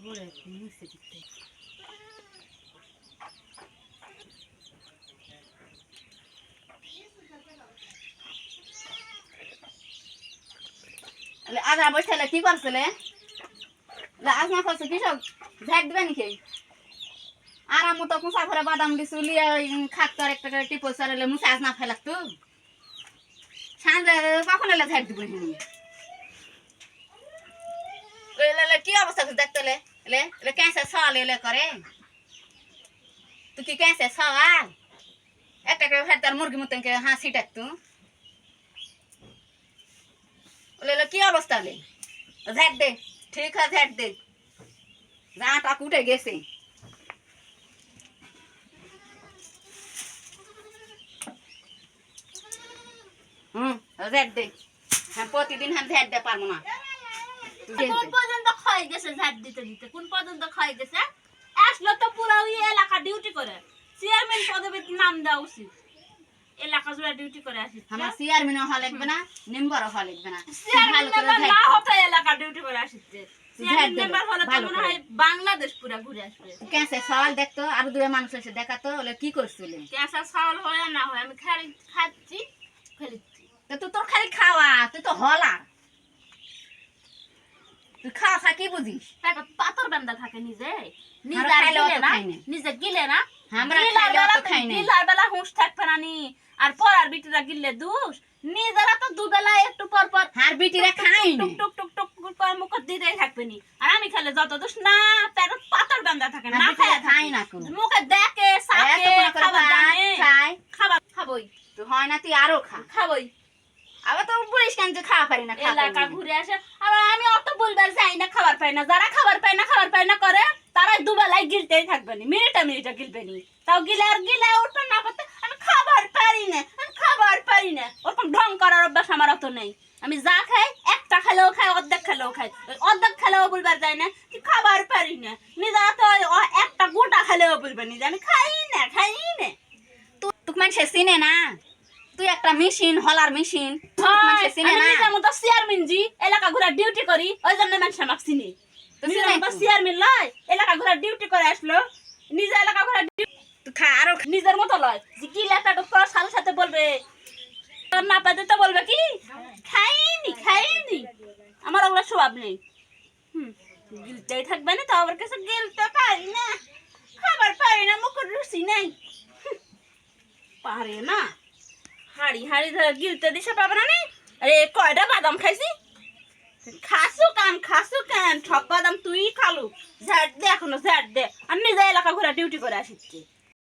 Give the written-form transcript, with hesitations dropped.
আজ বসে কি করছিলে আজ না করছো কৃষক ঝাঁক দিবে নাকি আর আমি তো মুসা ঘরে বাদাম দিছু লিয়ে খাত আর একটা টিপো সরালে মুসা আজ না ফেলাকতো সাঁঝে কখন এলে ঝাঁক দিব কি অবস্থা দেখতে ক্যান্সার সওয়াল এলে করে তুই কি ক্যান্সার সওয়াল একটা করে তার মুরগি মতন হাসি ডাকতো কি অবস্থা লে ঝাঁট দে ঠিক আছে ঝাঁট দে জাঁটা উঠে গেছে ঝাঁট দে হ্যাঁ প্রতিদিন হ্যাঁ ঝাঁট দে পারবো না কোন পর্যন্ত খাই গেছে ঝাঁট দিতে দিতে কোন পর্যন্ত খাই গেছে আসলো তো পুরো ওই এলাকা ডিউটি করে চেয়ারম্যান পদবীর নাম দেওয়া উচিত এলাকা জুড়ে ডিউটি করে আসিস আমার চেয়ারম্যান হওয়া লাগবে না মেম্বার হওয়া লাগবে না চেয়ারম্যান না হতে এলাকা ডিউটি করে আসিস চেয়ারম্যান মেম্বার হলে তো মনে হয় বাংলাদেশ পুরো ঘুরে আসবে ক্যান্সার সওয়াল দেখতো আর দুই মানুষ এসে দেখাতো বলে কি করছিলি ক্যান্সার সওয়াল হয় না হয় আমি খাচ্ছি ফেলিচ্ছি তো তোর খালি খাওয়া তুই তো হলা তুই খাওয়া থাকি বুঝিস পাথর বান্ধা থাকে নিজে নিজে গিলে না গিলার বেলা হুঁশ থাকবে না নি আর পরার বিটিরা গিললে দুষ নিজেরা তো দুবেলা একটু পর পর আর বিটিরা খাই টুক টুক টুক টুক করে মুখ দিতেই থাকবে নি আর আমি খেলে যত দুষ না পেট পাথর বান্ধা থাকে না খাই না মুখে দেখে সাকে খাবার খাবার খাবই তুই হয় না তুই আরো খাবই আবার তো বলিস কেন যে খাওয়া পারি না এলাকা ঘুরে আসে আবার আমি অত বলবার যাই না খাবার পাই না যারা খাবার পাই না করে তারাই দুবেলায় গিলতেই থাকবে নি মিনিটা গিলবে নি তাও গিলে উঠবে না করতে আমি খাবার পারি না ওরকম ঢং করার অভ্যাস আমার অত নেই আমি যা খাই একটা খেলেও খাই অর্ধেক খেলেও খাই অর্ধেক খেলেও বলবার যাই না কি খাবার পারি না নিজেরা তো একটা গোটা খেলেও বলবে নি যে আমি খাই না তুই মানুষে চিনে না তুই একটা মেশিন হলার মেশিন চেয়ারম্যান জি এলাকা ঘুরা ডিউটি করি ওই জন্য মানুষ আমাকে চিনি চেয়ারম্যান লয় এলাকা ঘুরা ডিউটি করে আসলো নিজে এলাকা ঘুরা আরো নিজের মতো লয় যে কি লেখা তোর সাথে সাথে বলবে না পাতে তো বলবে কি খাইনি আমার ওগুলো স্বভাব নেই গিলতেই থাকবে না তো আমার কাছে গিলতে পারি না খাবার পারি না মুখের রুচি নেই পারে না হাড়ি ধরে গিলতে দিছে পাবে না আরে কয়টা বাদাম খাইছি খাসু কান সব বাদাম তুই খালু ঝাড় দে এখনো ঝাড় দে আর নিজে এলাকা ঘুরা ডিউটি করে আসিচ্ছি